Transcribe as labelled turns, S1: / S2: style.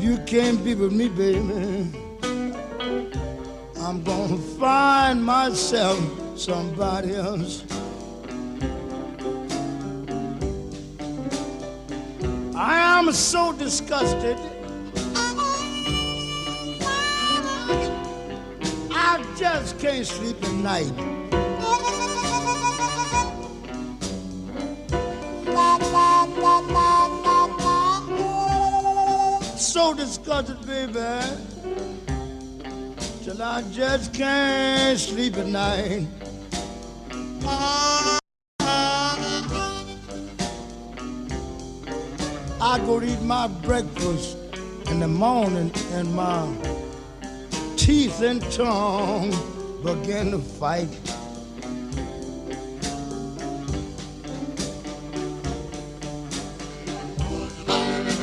S1: you can't be with me, baby, I'm gonna find myself somebody else. I am so disgusted, I just can't sleep at night. So disgusted, baby, till I just can't sleep at night. I go to eat my breakfast in the morning and my teeth and tongue begin to fight.